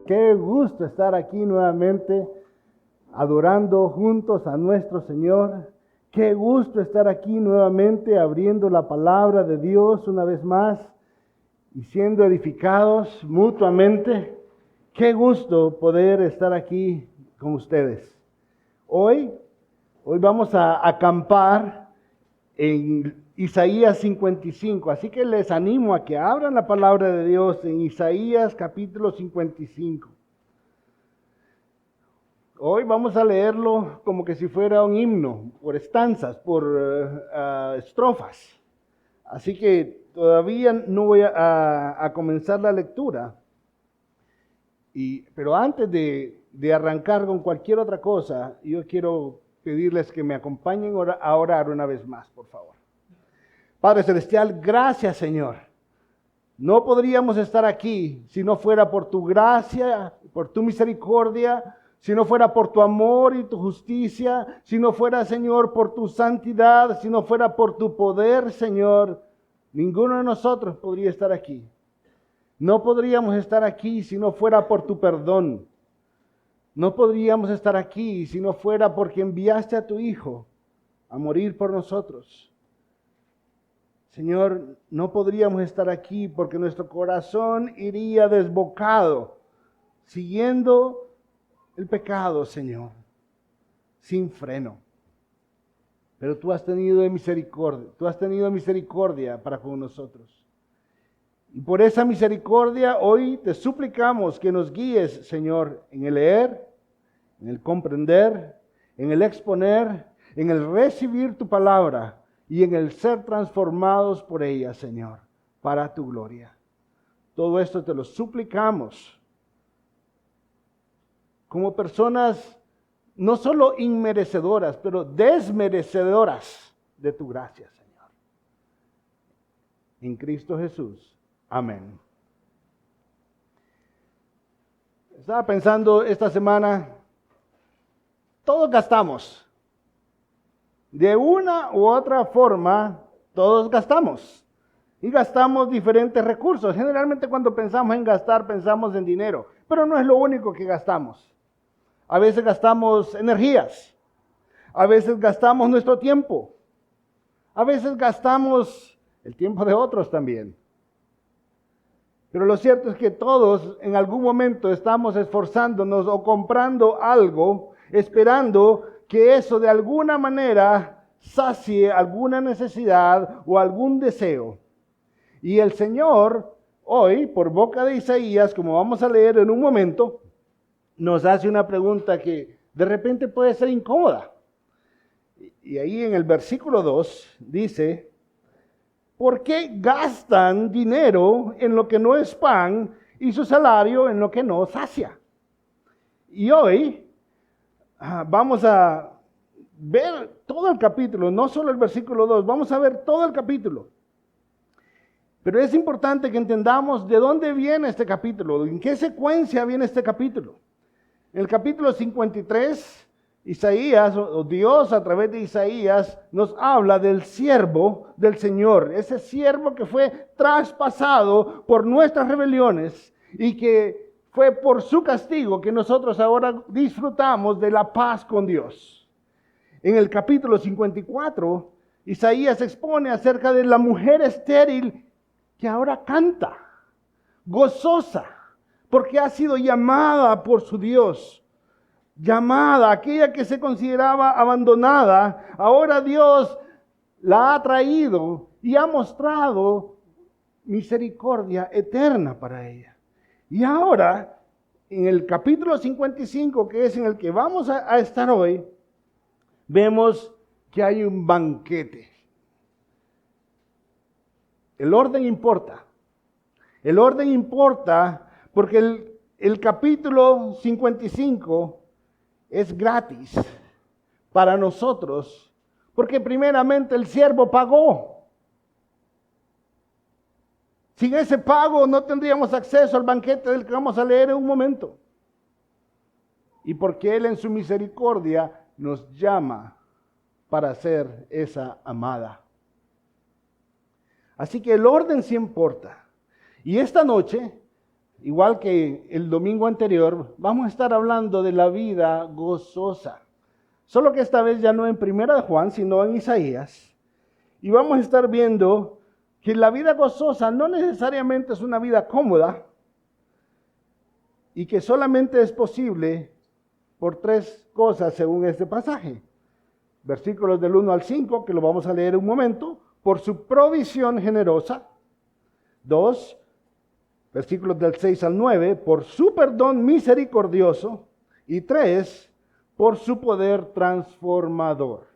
Qué gusto estar aquí nuevamente adorando juntos a nuestro Señor. Qué gusto estar aquí nuevamente abriendo la palabra de Dios una vez más y siendo edificados mutuamente. Qué gusto poder estar aquí con ustedes. Hoy vamos a acampar en Isaías 55, así que les animo a que abran la palabra de Dios en Isaías capítulo 55. Hoy vamos a leerlo como que si fuera un himno, por estanzas, por estrofas. Así que todavía no voy a comenzar la lectura. Pero antes de arrancar con cualquier otra cosa, yo quiero pedirles que me acompañen a orar una vez más, por favor. Padre Celestial, gracias, Señor. No podríamos estar aquí si no fuera por tu gracia, por tu misericordia, si no fuera por tu amor y tu justicia, si no fuera, Señor, por tu santidad, si no fuera por tu poder, Señor, ninguno de nosotros podría estar aquí. No podríamos estar aquí si no fuera por tu perdón. No podríamos estar aquí si no fuera porque enviaste a tu Hijo a morir por nosotros. Señor, no podríamos estar aquí porque nuestro corazón iría desbocado, siguiendo el pecado, Señor, sin freno. Pero tú has tenido misericordia para con nosotros. Y por esa misericordia hoy te suplicamos que nos guíes, Señor, en el leer, en el comprender, en el exponer, en el recibir tu palabra y en el ser transformados por ella, Señor, para tu gloria. Todo esto te lo suplicamos como personas no solo inmerecedoras, pero desmerecedoras de tu gracia, Señor. En Cristo Jesús. Amén. Estaba pensando esta semana, todos gastamos. De una u otra forma, todos gastamos. Y gastamos diferentes recursos. Generalmente cuando pensamos en gastar, pensamos en dinero. Pero no es lo único que gastamos. A veces gastamos energías. A veces gastamos nuestro tiempo. A veces gastamos el tiempo de otros también. Pero lo cierto es que todos en algún momento estamos esforzándonos o comprando algo, esperando que eso de alguna manera sacie alguna necesidad o algún deseo. Y el Señor hoy, por boca de Isaías, como vamos a leer en un momento, nos hace una pregunta que de repente puede ser incómoda. Y ahí en el versículo 2 dice: ¿por qué gastan dinero en lo que no es pan y su salario en lo que no sacia? Y hoy vamos a ver todo el capítulo, no solo el versículo 2, vamos a ver todo el capítulo. Pero es importante que entendamos de dónde viene este capítulo, en qué secuencia viene este capítulo. En el capítulo 53, Isaías, o Dios a través de Isaías, nos habla del siervo del Señor, ese siervo que fue traspasado por nuestras rebeliones y que fue por su castigo que nosotros ahora disfrutamos de la paz con Dios. En el capítulo 54, Isaías expone acerca de la mujer estéril que ahora canta, gozosa, porque ha sido llamada por su Dios. Llamada, aquella que se consideraba abandonada, ahora Dios la ha traído y ha mostrado misericordia eterna para ella. Y ahora, en el capítulo 55, que es en el que vamos a estar hoy, vemos que hay un banquete. El orden importa. El orden importa porque el capítulo 55 es gratis para nosotros, porque primeramente el siervo pagó. Sin ese pago no tendríamos acceso al banquete del que vamos a leer en un momento. Y porque Él en su misericordia nos llama para ser esa amada. Así que el orden sí importa. Y esta noche igual que el domingo anterior, vamos a estar hablando de la vida gozosa. Solo que esta vez ya no en Primera de Juan, sino en Isaías. Y vamos a estar viendo que la vida gozosa no necesariamente es una vida cómoda y que solamente es posible por tres cosas según este pasaje. Versículos del 1 al 5, que lo vamos a leer un momento, por su provisión generosa. 2, versículos del 6 al 9, por su perdón misericordioso. Y 3, por su poder transformador.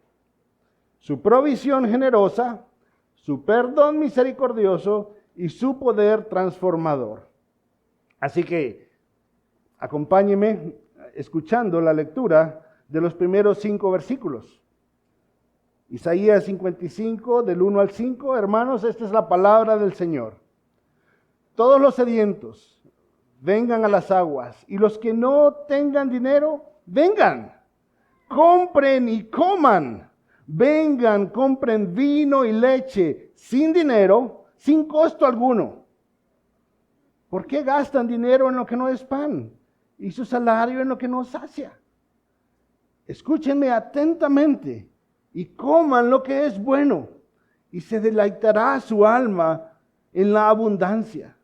Su provisión generosa, su perdón misericordioso y su poder transformador. Así que acompáñeme escuchando la lectura de los primeros 5 versículos. Isaías 55, del 1 al 5, hermanos, esta es la palabra del Señor. Todos los sedientos, vengan a las aguas, y los que no tengan dinero, vengan, compren y coman. Vengan, compren vino y leche sin dinero, sin costo alguno. ¿Por qué gastan dinero en lo que no es pan y su salario en lo que no sacia? Escúchenme atentamente y coman lo que es bueno, y se deleitará su alma en la abundancia.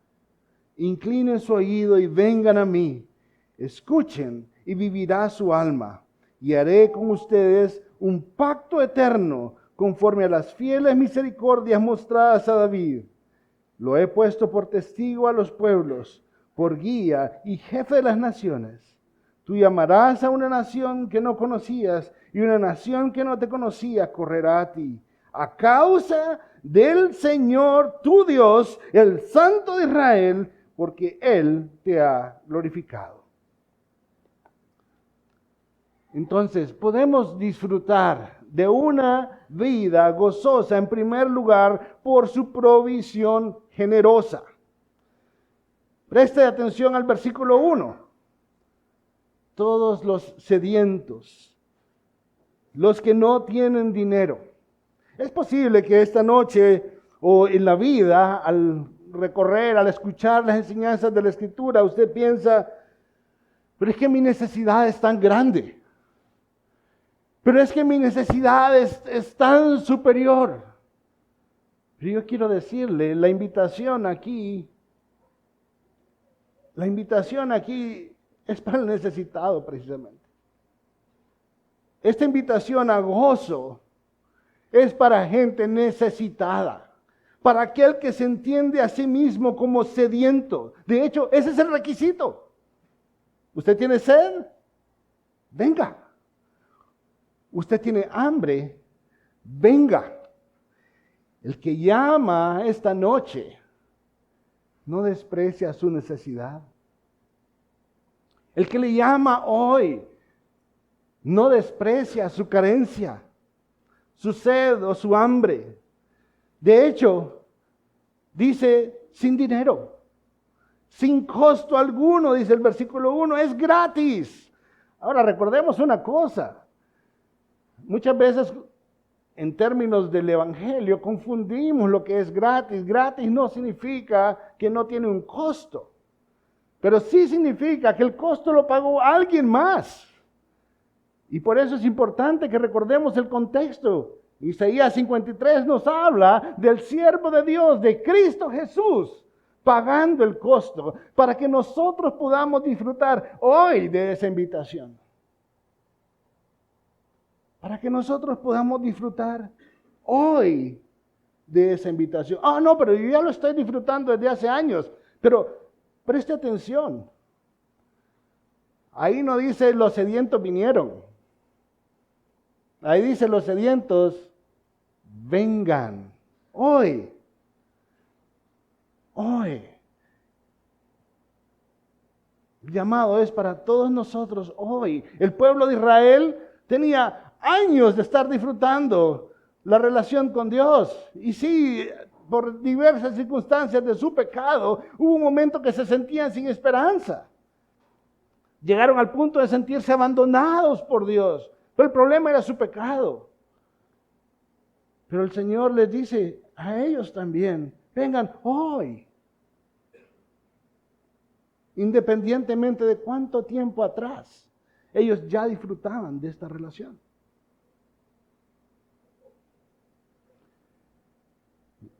Inclinen su oído y vengan a mí. Escuchen y vivirá su alma. Y haré con ustedes un pacto eterno conforme a las fieles misericordias mostradas a David. Lo he puesto por testigo a los pueblos, por guía y jefe de las naciones. Tú llamarás a una nación que no conocías, y una nación que no te conocía correrá a ti, a causa del Señor tu Dios, el Santo de Israel, porque Él te ha glorificado. Entonces, podemos disfrutar de una vida gozosa, en primer lugar, por su provisión generosa. Preste atención al versículo 1. Todos los sedientos, los que no tienen dinero. Es posible que esta noche o en la vida, al recorrer, al escuchar las enseñanzas de la Escritura, usted piensa, pero es que mi necesidad es tan grande. Pero es que mi necesidad es tan superior. Pero yo quiero decirle, la invitación aquí es para el necesitado precisamente. Esta invitación a gozo es para gente necesitada, para aquel que se entiende a sí mismo como sediento. De hecho, ese es el requisito. ¿Usted tiene sed? Venga. Usted tiene hambre, venga. El que llama esta noche no desprecia su necesidad. El que le llama hoy no desprecia su carencia, su sed o su hambre. De hecho, dice sin dinero, sin costo alguno, dice el versículo 1, es gratis. Ahora recordemos una cosa. Muchas veces en términos del evangelio confundimos lo que es gratis. Gratis no significa que no tiene un costo, pero sí significa que el costo lo pagó alguien más. Y por eso es importante que recordemos el contexto. Isaías 53 nos habla del siervo de Dios, de Cristo Jesús, pagando el costo para que nosotros podamos disfrutar hoy de esa invitación. Para que nosotros podamos disfrutar hoy de esa invitación. No, pero yo ya lo estoy disfrutando desde hace años. Pero preste atención. Ahí no dice los sedientos vinieron. Ahí dice los sedientos vengan. Hoy. Hoy. El llamado es para todos nosotros hoy. El pueblo de Israel tenía años de estar disfrutando la relación con Dios. Y sí, por diversas circunstancias de su pecado, hubo un momento que se sentían sin esperanza. Llegaron al punto de sentirse abandonados por Dios. Pero el problema era su pecado. Pero el Señor les dice a ellos también, vengan hoy. independientemente de cuánto tiempo atrás ellos ya disfrutaban de esta relación.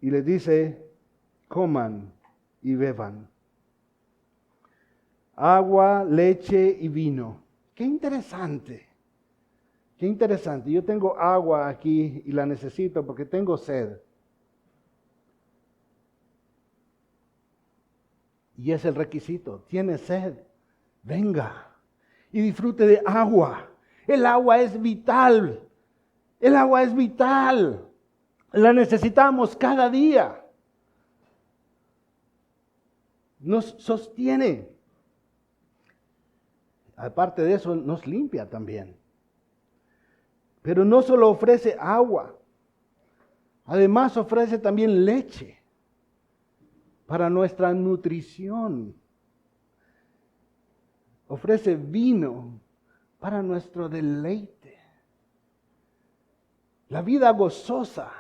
Y les dice, coman y beban. Agua, leche y vino. Qué interesante. Qué interesante. Yo tengo agua aquí y la necesito porque tengo sed. Y es el requisito. Tiene sed. Venga y disfrute de agua. El agua es vital. El agua es vital. La necesitamos cada día. Nos sostiene. Aparte de eso, nos limpia también. Pero no solo ofrece agua. Además ofrece también leche para nuestra nutrición. Ofrece vino para nuestro deleite. La vida gozosa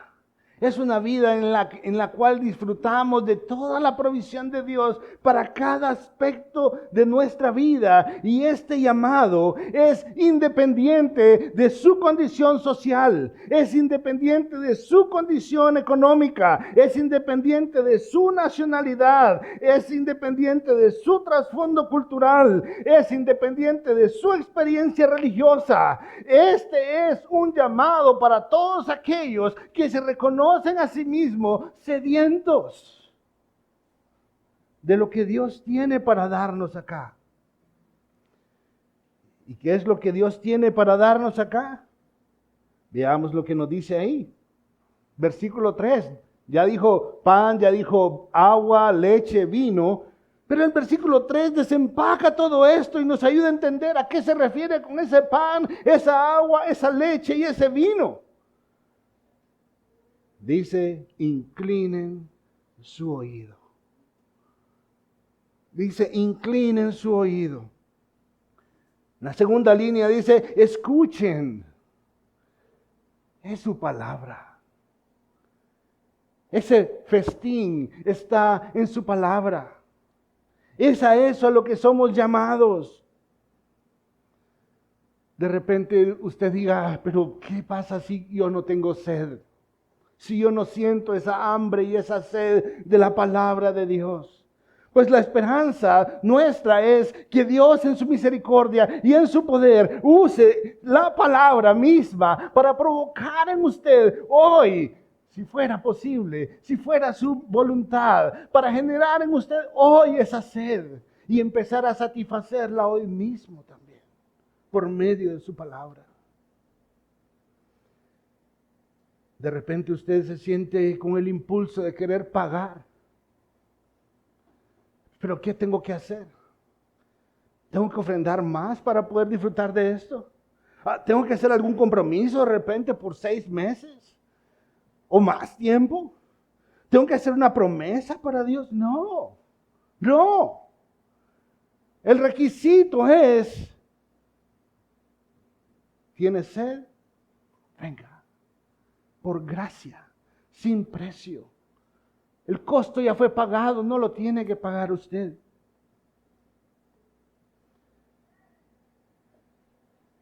es una vida en la cual disfrutamos de toda la provisión de Dios para cada aspecto de nuestra vida. Y este llamado es independiente de su condición social, es independiente de su condición económica, es independiente de su nacionalidad, es independiente de su trasfondo cultural, es independiente de su experiencia religiosa. Este es un llamado para todos aquellos que se reconocen a sí mismos sedientos de lo que Dios tiene para darnos acá. ¿Y qué es lo que Dios tiene para darnos acá? Veamos lo que nos dice ahí. Versículo 3. Ya dijo pan, ya dijo agua, leche, vino. Pero el versículo 3 desempaca todo esto y nos ayuda a entender a qué se refiere con ese pan, esa agua, esa leche y ese vino. Dice, inclinen su oído. Dice, inclinen su oído. La segunda línea dice, escuchen. Es su palabra. Ese festín está en su palabra. Es a eso a lo que somos llamados. De repente usted diga, pero ¿qué pasa si yo no tengo sed? Si yo no siento esa hambre y esa sed de la palabra de Dios. Pues la esperanza nuestra es que Dios en su misericordia y en su poder use la palabra misma para provocar en usted hoy, si fuera posible, si fuera su voluntad, para generar en usted hoy esa sed y empezar a satisfacerla hoy mismo también, por medio de su palabra. De repente usted se siente con el impulso de querer pagar. ¿Pero qué tengo que hacer? ¿Tengo que ofrendar más para poder disfrutar de esto? ¿Tengo que hacer algún compromiso de repente por 6 meses? ¿O más tiempo? ¿Tengo que hacer una promesa para Dios? No, no. El requisito es, ¿tienes sed? Venga. Por gracia, sin precio. El costo ya fue pagado, no lo tiene que pagar usted.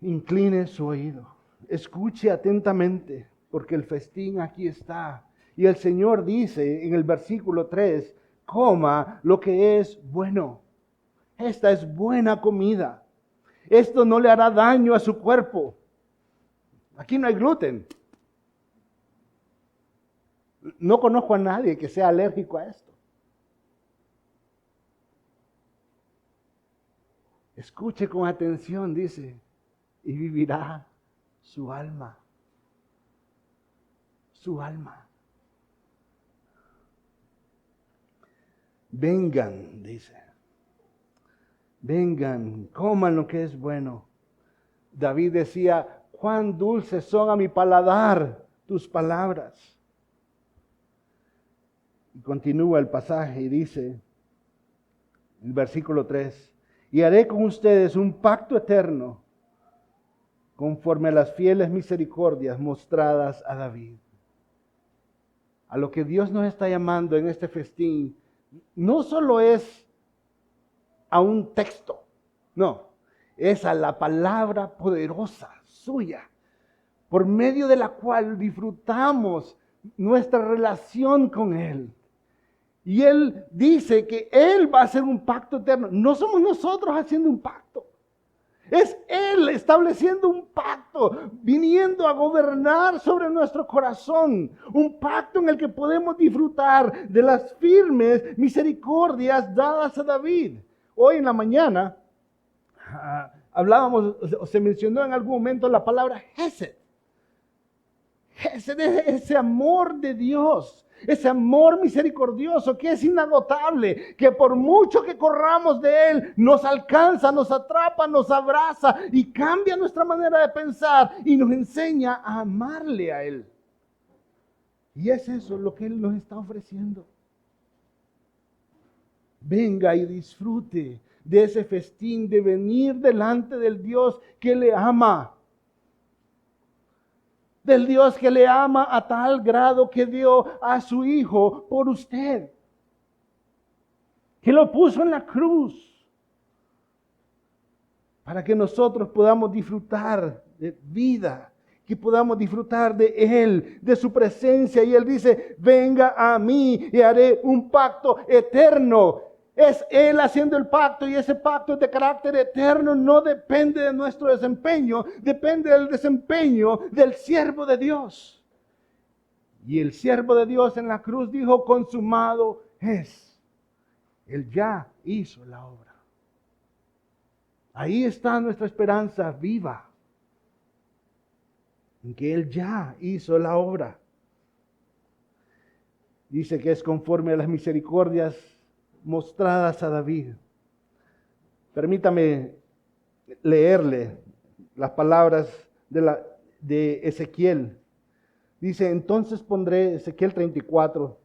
Incline su oído, escuche atentamente, porque el festín aquí está. Y el Señor dice en el versículo 3, coma lo que es bueno. Esta es buena comida. Esto no le hará daño a su cuerpo. Aquí no hay gluten. No conozco a nadie que sea alérgico a esto. Escuche con atención, dice, y vivirá su alma. Su alma. Vengan, dice. Vengan, coman lo que es bueno. David decía, cuán dulces son a mi paladar tus palabras. Y continúa el pasaje y dice, en el versículo 3, y haré con ustedes un pacto eterno, conforme a las fieles misericordias mostradas a David. A lo que Dios nos está llamando en este festín, no solo es a un texto. No, es a la palabra poderosa suya, por medio de la cual disfrutamos nuestra relación con Él. Y Él dice que Él va a hacer un pacto eterno. No somos nosotros haciendo un pacto. Es Él estableciendo un pacto, viniendo a gobernar sobre nuestro corazón. Un pacto en el que podemos disfrutar de las firmes misericordias dadas a David. Hoy en la mañana hablábamos, o se mencionó en algún momento la palabra Hesed. Hesed es ese amor de Dios, ese amor misericordioso que es inagotable, que por mucho que corramos de Él, nos alcanza, nos atrapa, nos abraza y cambia nuestra manera de pensar y nos enseña a amarle a Él. Y es eso lo que Él nos está ofreciendo. Venga y disfrute de ese festín, de venir delante del Dios que le ama. Del Dios que le ama a tal grado que dio a su Hijo por usted. Que lo puso en la cruz. Para que nosotros podamos disfrutar de vida. Que podamos disfrutar de Él, de su presencia. Y Él dice, venga a mí y haré un pacto eterno. Es Él haciendo el pacto y ese pacto es de carácter eterno, no depende de nuestro desempeño, depende del desempeño del siervo de Dios. Y el siervo de Dios en la cruz dijo, consumado es. Él ya hizo la obra. Ahí está nuestra esperanza viva, en que Él ya hizo la obra. Dice que es conforme a las misericordias mostradas a David. Permítame leerle las palabras de Ezequiel. Dice, entonces pondré, Ezequiel 34,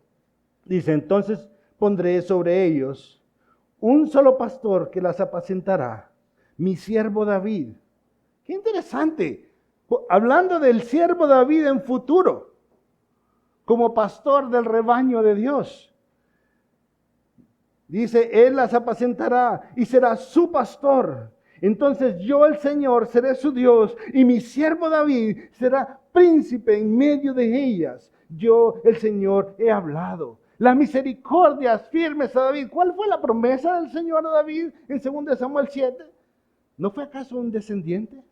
dice, entonces pondré sobre ellos un solo pastor que las apacentará, mi siervo David. Qué interesante, hablando del siervo David en futuro, como pastor del rebaño de Dios. Dice, Él las apacentará y será su pastor. Entonces yo, el Señor, seré su Dios y mi siervo David será príncipe en medio de ellas. Yo, el Señor, he hablado. Las misericordias firmes a David. ¿Cuál fue la promesa del Señor a David en 2 Samuel 7? ¿No fue acaso un descendiente?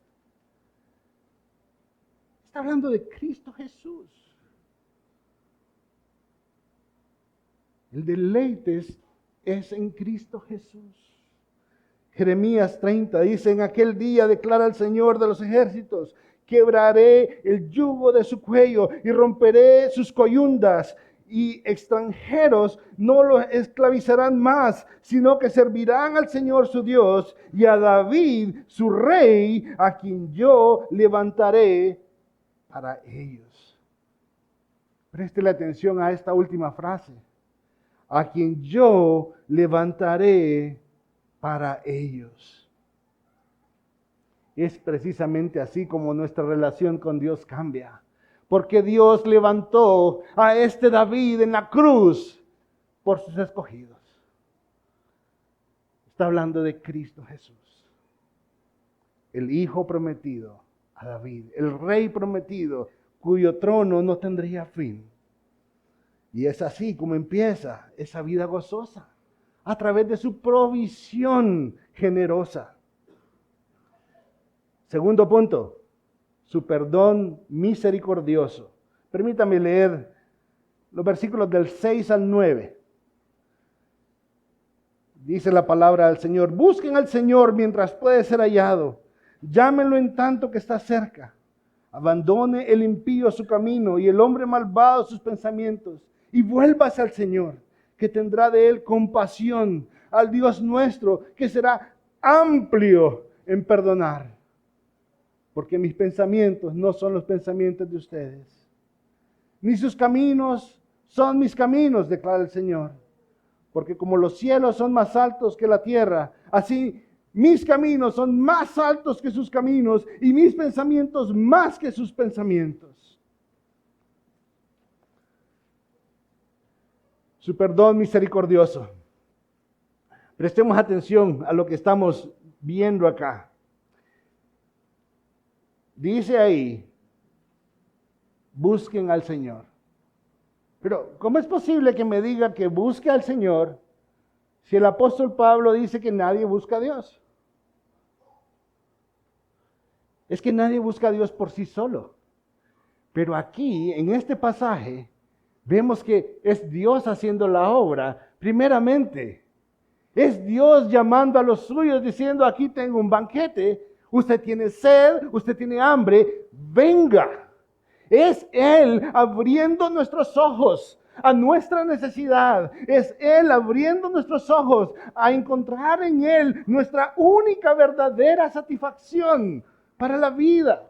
Está hablando de Cristo Jesús. El deleite es en Cristo Jesús. Jeremías 30 dice, en aquel día declara el Señor de los ejércitos, quebraré el yugo de su cuello y romperé sus coyundas, y extranjeros no los esclavizarán más, sino que servirán al Señor su Dios y a David su rey, a quien yo levantaré para ellos. Préstele atención a esta última frase. A quien yo levantaré para ellos. Es precisamente así como nuestra relación con Dios cambia. Porque Dios levantó a este David en la cruz por sus escogidos. Está hablando de Cristo Jesús. El Hijo prometido a David. El Rey prometido cuyo trono no tendría fin. Y es así como empieza esa vida gozosa, a través de su provisión generosa. Segundo punto, su perdón misericordioso. Permítame leer los versículos del 6 al 9. Dice la palabra del Señor, busquen al Señor mientras puede ser hallado, llámenlo en tanto que está cerca. Abandone el impío su camino y el hombre malvado sus pensamientos. Y vuélvase al Señor, que tendrá de él compasión, al Dios nuestro, que será amplio en perdonar. Porque mis pensamientos no son los pensamientos de ustedes, ni sus caminos son mis caminos, declara el Señor. Porque como los cielos son más altos que la tierra, así mis caminos son más altos que sus caminos, y mis pensamientos más que sus pensamientos. Su perdón misericordioso. Prestemos atención a lo que estamos viendo acá. Dice ahí, busquen al Señor. Pero, ¿cómo es posible que me diga que busque al Señor si el apóstol Pablo dice que nadie busca a Dios? Es que nadie busca a Dios por sí solo. Pero aquí, en este pasaje, vemos que es Dios haciendo la obra. Primeramente, es Dios llamando a los suyos diciendo, aquí tengo un banquete, usted tiene sed, usted tiene hambre, venga. Es Él abriendo nuestros ojos a nuestra necesidad. Es Él abriendo nuestros ojos a encontrar en Él nuestra única verdadera satisfacción para la vida.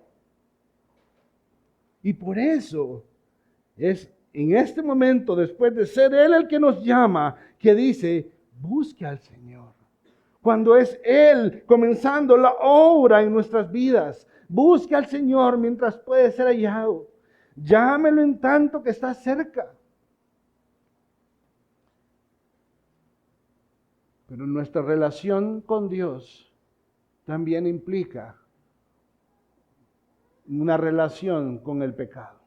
Y por eso es en este momento, después de ser Él el que nos llama, que dice, busque al Señor. Cuando es Él comenzando la obra en nuestras vidas, busque al Señor mientras puede ser hallado. Llámelo en tanto que está cerca. Pero nuestra relación con Dios también implica una relación con el pecado.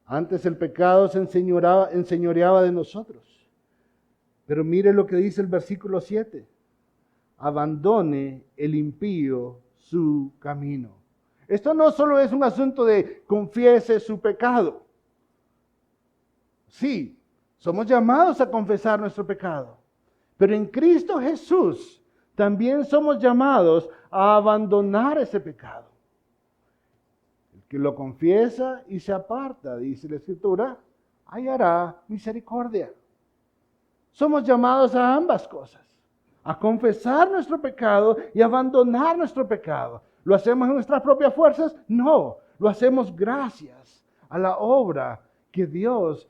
Antes el pecado se enseñoreaba de nosotros. Pero mire lo que dice el versículo 7. Abandone el impío su camino. Esto no solo es un asunto de confiese su pecado. Sí, somos llamados a confesar nuestro pecado. Pero en Cristo Jesús también somos llamados a abandonar ese pecado. El que lo confiesa y se aparta, dice la Escritura, hallará misericordia. Somos llamados a ambas cosas, a confesar nuestro pecado y abandonar nuestro pecado. ¿Lo hacemos en nuestras propias fuerzas? No, lo hacemos gracias a la obra que Dios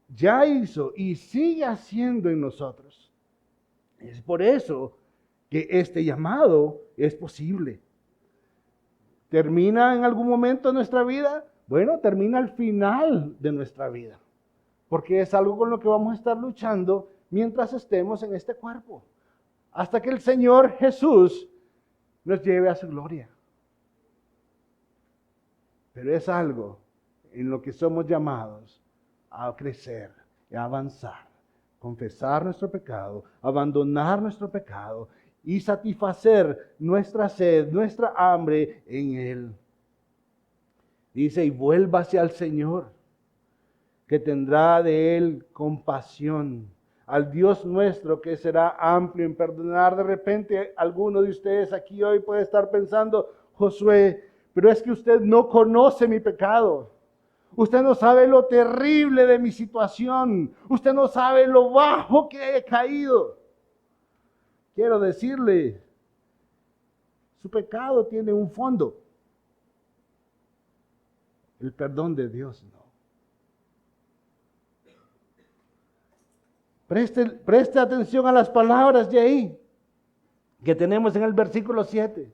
ya hizo y sigue haciendo en nosotros. Es por eso que este llamado es posible. ¿Termina en algún momento de nuestra vida? Bueno, termina al final de nuestra vida, porque es algo con lo que vamos a estar luchando mientras estemos en este cuerpo, hasta que el Señor Jesús nos lleve a su gloria. Pero es algo en lo que somos llamados a crecer, a avanzar, confesar nuestro pecado, abandonar nuestro pecado y satisfacer nuestra sed, nuestra hambre en Él. Dice, y vuélvase al Señor, que tendrá de Él compasión. Al Dios nuestro, que será amplio en perdonar. De repente, alguno de ustedes aquí hoy puede estar pensando, Josué, pero es que usted no conoce mi pecado. Usted no sabe lo terrible de mi situación. Usted no sabe lo bajo que he caído. Quiero decirle, su pecado tiene un fondo. El perdón de Dios no. Preste atención a las palabras de ahí que tenemos en el versículo 7.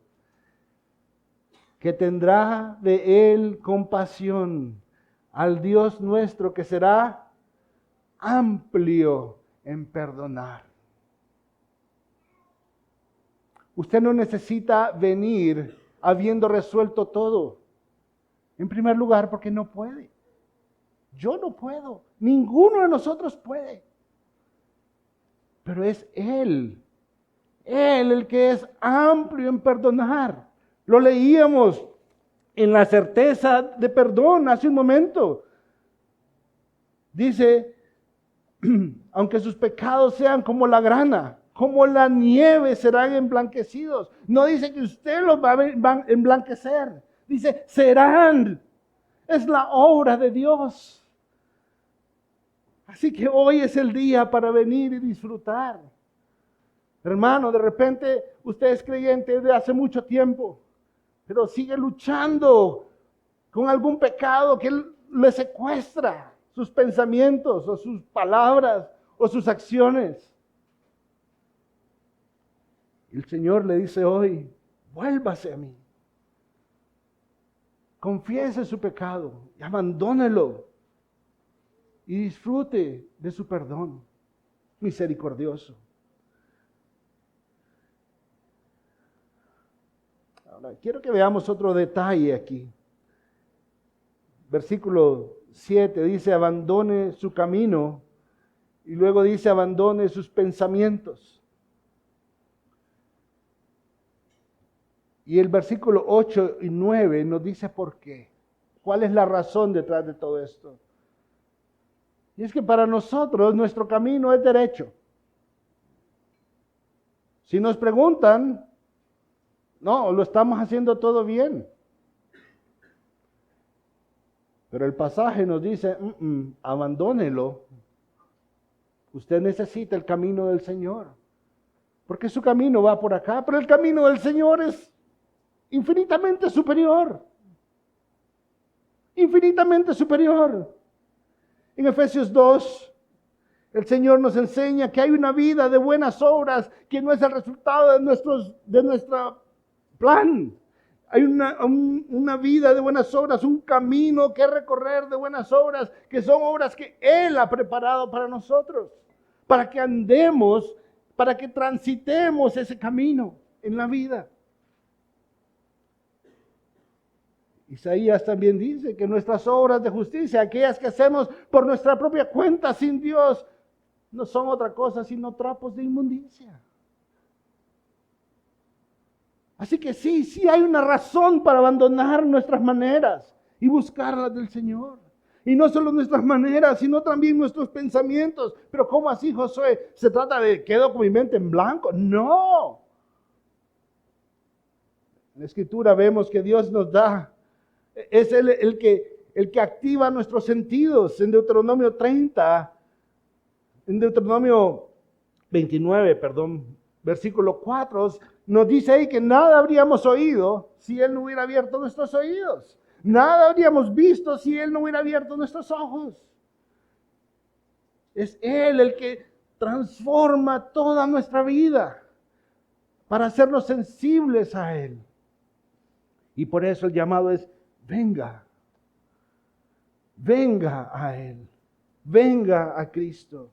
Que tendrá de Él compasión al Dios nuestro, que será amplio en perdonar. Usted no necesita venir habiendo resuelto todo. En primer lugar, porque no puede. Yo no puedo. Ninguno de nosotros puede. Pero es Él el que es amplio en perdonar. Lo leíamos en la certeza de perdón hace un momento. Dice, aunque sus pecados sean como la grana, como la nieve serán emblanquecidos. No dice que usted los va a emblanquecer. Dice, serán. Es la obra de Dios. Así que hoy es el día para venir y disfrutar. Hermano, de repente usted es creyente de hace mucho tiempo, pero sigue luchando con algún pecado que le secuestra sus pensamientos o sus palabras o sus acciones. El Señor le dice hoy, vuélvase a mí. Confiese su pecado y abandónelo. Y disfrute de su perdón. misericordioso. Ahora, quiero que veamos otro detalle aquí. Versículo 7 dice, abandone su camino, y luego dice, abandone sus pensamientos. Y el versículo 8 y 9 nos dice por qué. ¿Cuál es la razón detrás de todo esto? Y es que para nosotros nuestro camino es derecho. Si nos preguntan, no, lo estamos haciendo todo bien. Pero el pasaje nos dice, abandónelo. Usted necesita el camino del Señor. Porque su camino va por acá, pero el camino del Señor es infinitamente superior. Infinitamente superior. En Efesios 2, el Señor nos enseña que hay una vida de buenas obras que no es el resultado de nuestro plan. Hay una vida de buenas obras, un camino que recorrer de buenas obras, que son obras que Él ha preparado para nosotros, para que andemos, para que transitemos ese camino en la vida. Isaías también dice que nuestras obras de justicia, aquellas que hacemos por nuestra propia cuenta sin Dios, no son otra cosa sino trapos de inmundicia. Así que sí hay una razón para abandonar nuestras maneras y buscar las del Señor. Y no solo nuestras maneras, sino también nuestros pensamientos. Pero ¿cómo así, Josué? ¿Se trata de quedo con mi mente en blanco? No. En la Escritura vemos que Dios nos da. Es el que activa nuestros sentidos. En Deuteronomio 29, versículo 4, nos dice ahí que nada habríamos oído si Él no hubiera abierto nuestros oídos. Nada habríamos visto si Él no hubiera abierto nuestros ojos. Es Él el que transforma toda nuestra vida para hacernos sensibles a Él. Y por eso el llamado es, venga a Él, venga a Cristo.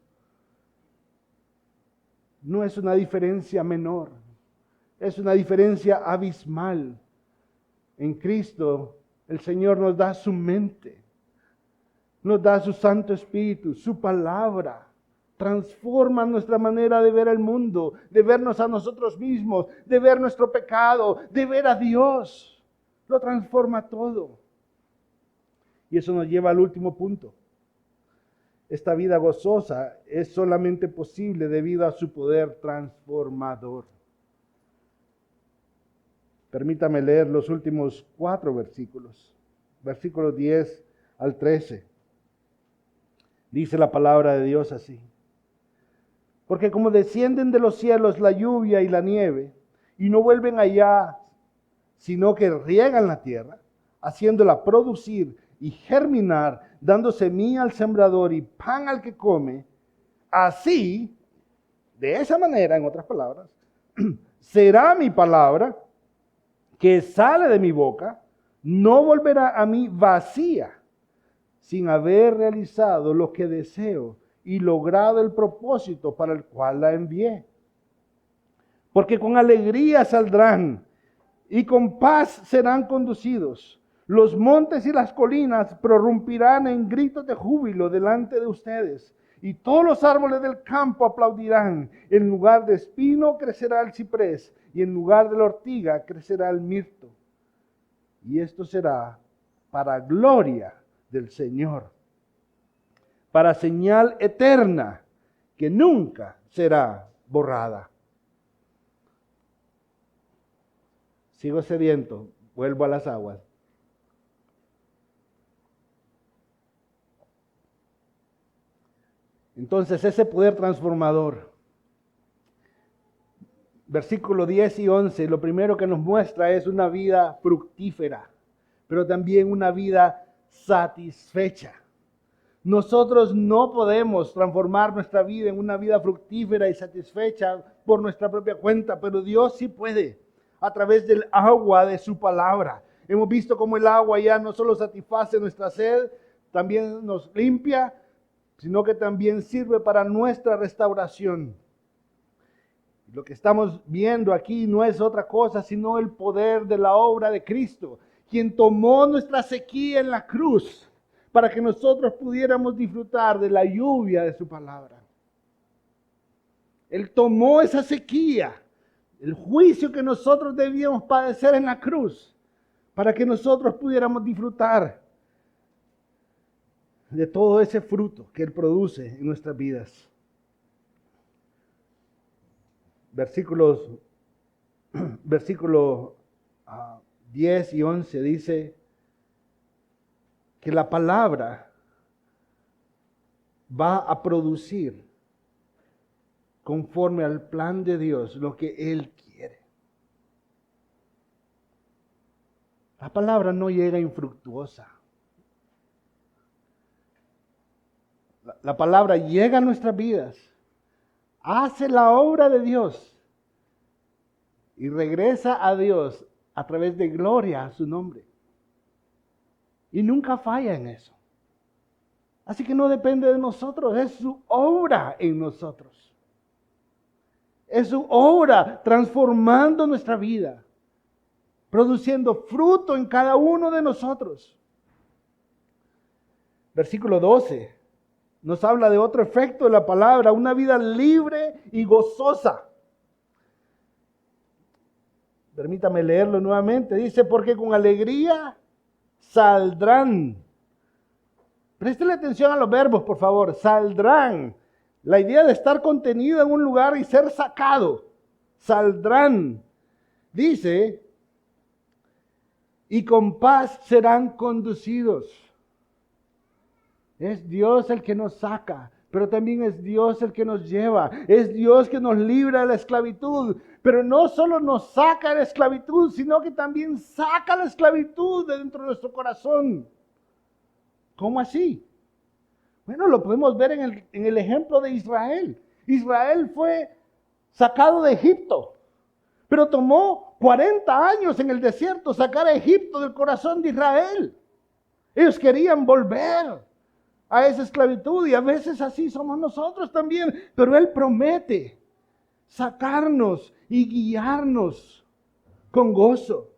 No es una diferencia menor, es una diferencia abismal. En Cristo el Señor nos da su mente, nos da su Santo Espíritu, su palabra. Transforma nuestra manera de ver el mundo, de vernos a nosotros mismos, de ver nuestro pecado, de ver a Dios. Lo transforma todo. Y eso nos lleva al último punto. Esta vida gozosa es solamente posible debido a su poder transformador. Permítame leer los últimos 4 versículos. Versículos 10 al 13. Dice la palabra de Dios así. Porque como descienden de los cielos la lluvia y la nieve, y no vuelven allá, sino que riegan la tierra, haciéndola producir y germinar, dando semilla al sembrador y pan al que come, así, de esa manera, en otras palabras, será mi palabra que sale de mi boca, no volverá a mí vacía, sin haber realizado lo que deseo y logrado el propósito para el cual la envié. Porque con alegría saldrán y con paz serán conducidos. Los montes y las colinas prorrumpirán en gritos de júbilo delante de ustedes. Y todos los árboles del campo aplaudirán. En lugar de espino crecerá el ciprés, y en lugar de la ortiga crecerá el mirto. Y esto será para gloria del Señor, para señal eterna que nunca será borrada. Sigo sediento, vuelvo a las aguas. Entonces ese poder transformador, versículo 10 y 11, lo primero que nos muestra es una vida fructífera, pero también una vida satisfecha. Nosotros no podemos transformar nuestra vida en una vida fructífera y satisfecha por nuestra propia cuenta, pero Dios sí puede, a través del agua de su palabra. Hemos visto cómo el agua ya no solo satisface nuestra sed, también nos limpia, sino que también sirve para nuestra restauración. Lo que estamos viendo aquí no es otra cosa sino el poder de la obra de Cristo, quien tomó nuestra sequía en la cruz para que nosotros pudiéramos disfrutar de la lluvia de su palabra. Él tomó esa sequía, el juicio que nosotros debíamos padecer en la cruz, para que nosotros pudiéramos disfrutar de todo ese fruto que Él produce en nuestras vidas. Versículos 10 y 11 dice que la palabra va a producir conforme al plan de Dios lo que Él quiere. La palabra no llega infructuosa. La palabra llega a nuestras vidas, hace la obra de Dios y regresa a Dios a través de gloria a su nombre. Y nunca falla en eso. Así que no depende de nosotros, es su obra en nosotros. Es su obra transformando nuestra vida, produciendo fruto en cada uno de nosotros. Versículo 12 nos habla de otro efecto de la palabra, una vida libre y gozosa. Permítame leerlo nuevamente. Dice, porque con alegría saldrán. Préstele atención a los verbos, por favor. Saldrán. La idea de estar contenido en un lugar y ser sacado. Saldrán. Dice, y con paz serán conducidos. Es Dios el que nos saca, pero también es Dios el que nos lleva. Es Dios que nos libra de la esclavitud. Pero no solo nos saca de la esclavitud, sino que también saca la esclavitud de dentro de nuestro corazón. ¿Cómo así? Bueno, lo podemos ver en el ejemplo de Israel. Israel fue sacado de Egipto, pero tomó 40 años en el desierto sacar a Egipto del corazón de Israel. Ellos querían volver a esa esclavitud y a veces así somos nosotros también, pero Él promete sacarnos y guiarnos con gozo.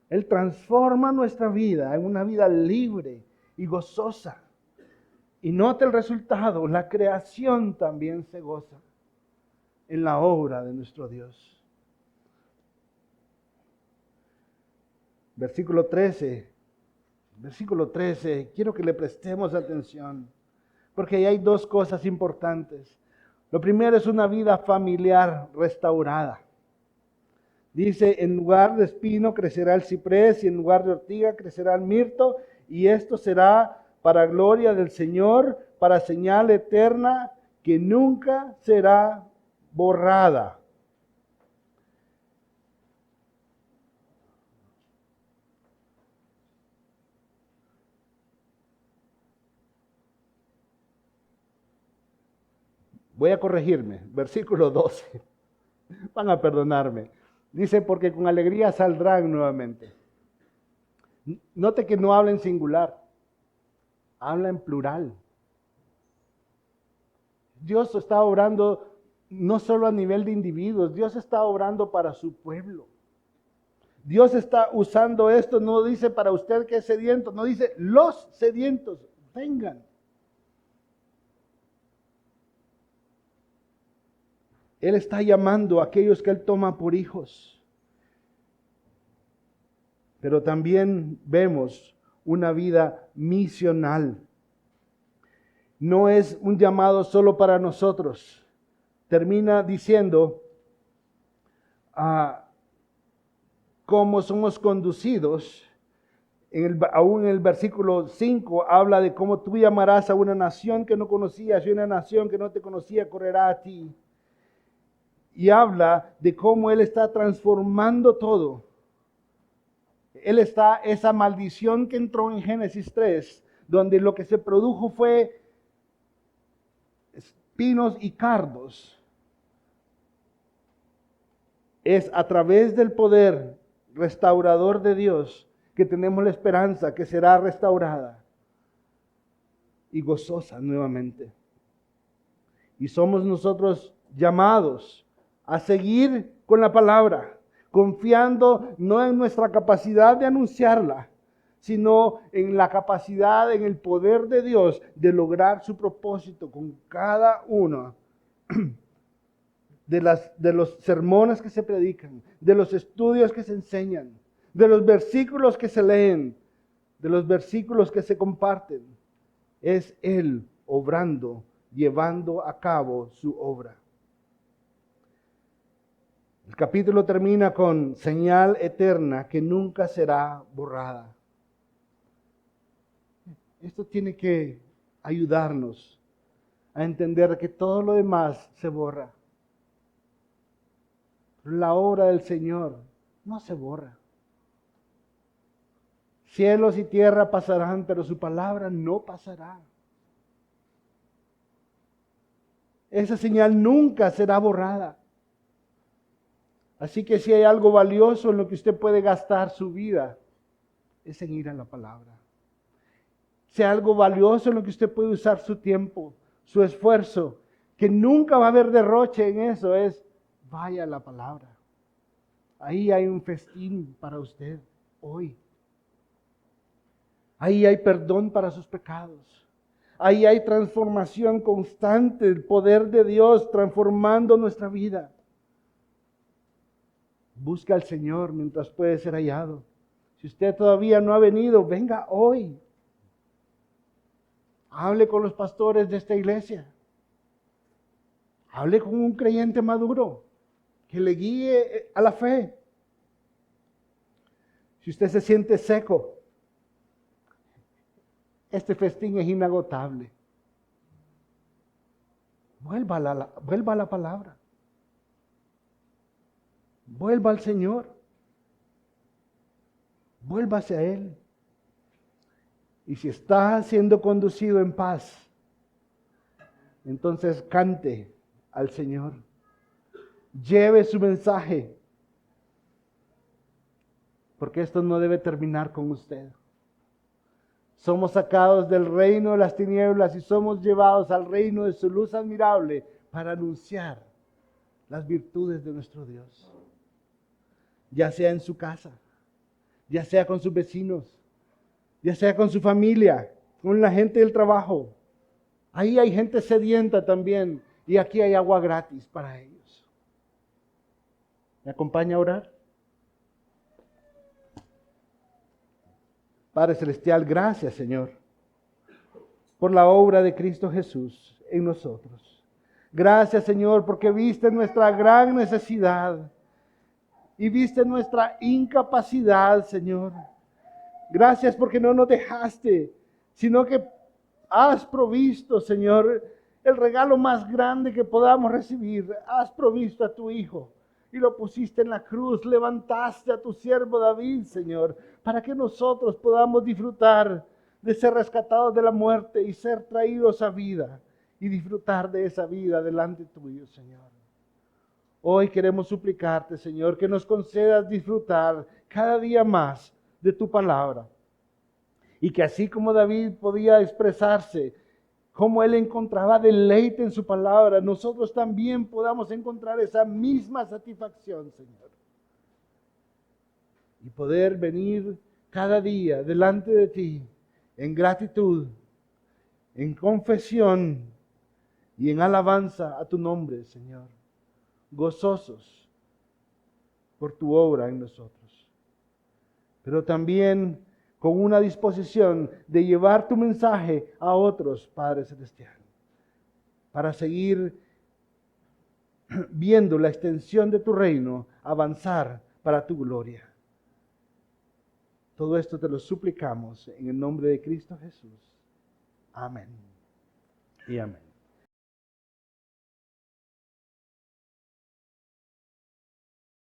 Él transforma nuestra vida en una vida libre y gozosa. Y nota el resultado, la creación también se goza en la obra de nuestro Dios. Versículo 13, quiero que le prestemos atención, porque ahí hay dos cosas importantes. Lo primero es una vida familiar restaurada. Dice, en lugar de espino crecerá el ciprés y en lugar de ortiga crecerá el mirto, y esto será para gloria del Señor, para señal eterna que nunca será borrada. Voy a corregirme, versículo 12. Van a perdonarme. Dice, porque con alegría saldrán nuevamente. Note que no habla en singular, habla en plural. Dios está obrando no solo a nivel de individuos, Dios está obrando para su pueblo. Dios está usando esto, no dice para usted que es sediento, no dice los sedientos, vengan. Él está llamando a aquellos que Él toma por hijos. Pero también vemos una vida misional. No es un llamado solo para nosotros. Termina diciendo cómo somos conducidos. Aún en el versículo 5 habla de cómo tú llamarás a una nación que no conocías y una nación que no te conocía correrá a ti. Y habla de cómo Él está transformando todo. Esa maldición que entró en Génesis 3, donde lo que se produjo fue espinos y cardos. Es a través del poder restaurador de Dios que tenemos la esperanza que será restaurada. y gozosa nuevamente. Y somos nosotros llamados a seguir con la palabra, confiando no en nuestra capacidad de anunciarla, sino en la capacidad, en el poder de Dios de lograr su propósito con cada uno de los sermones que se predican, de los estudios que se enseñan, de los versículos que se leen, de los versículos que se comparten. Es Él obrando, llevando a cabo su obra. El capítulo termina con señal eterna que nunca será borrada. Esto tiene que ayudarnos a entender que todo lo demás se borra. La obra del Señor no se borra. Cielos y tierra pasarán, pero su palabra no pasará. Esa señal nunca será borrada. Así que si hay algo valioso en lo que usted puede gastar su vida, es en ir a la palabra. Si hay algo valioso en lo que usted puede usar su tiempo, su esfuerzo, que nunca va a haber derroche en eso, es vaya a la palabra. Ahí hay un festín para usted hoy. Ahí hay perdón para sus pecados. Ahí hay transformación constante, el poder de Dios transformando nuestra vida. Busca al Señor mientras puede ser hallado. Si usted todavía no ha venido, venga hoy. Hable con los pastores de esta iglesia. Hable con un creyente maduro que le guíe a la fe. Si usted se siente seco, este festín es inagotable. Vuelva a la palabra. Vuelva al Señor. Vuélvase a Él. Y si está siendo conducido en paz, entonces cante al Señor. Lleve su mensaje. Porque esto no debe terminar con usted. Somos sacados del reino de las tinieblas y somos llevados al reino de su luz admirable para anunciar las virtudes de nuestro Dios. Ya sea en su casa, ya sea con sus vecinos, ya sea con su familia, con la gente del trabajo. Ahí hay gente sedienta también y aquí hay agua gratis para ellos. ¿Me acompaña a orar? Padre Celestial, gracias, Señor, por la obra de Cristo Jesús en nosotros. Gracias, Señor, porque viste nuestra gran necesidad y viste nuestra incapacidad, Señor. Gracias porque no nos dejaste, sino que has provisto, Señor, el regalo más grande que podamos recibir. Has provisto a tu Hijo y lo pusiste en la cruz. Levantaste a tu siervo David, Señor, para que nosotros podamos disfrutar de ser rescatados de la muerte y ser traídos a vida y disfrutar de esa vida delante tuyo, Señor. Hoy queremos suplicarte, Señor, que nos concedas disfrutar cada día más de tu palabra. Y que así como David podía expresarse, como él encontraba deleite en su palabra, nosotros también podamos encontrar esa misma satisfacción, Señor. Y poder venir cada día delante de ti en gratitud, en confesión y en alabanza a tu nombre, Señor. Gozosos por tu obra en nosotros. Pero también con una disposición de llevar tu mensaje a otros, Padre Celestial, para seguir viendo la extensión de tu reino avanzar para tu gloria. Todo esto te lo suplicamos en el nombre de Cristo Jesús. Amén y amén.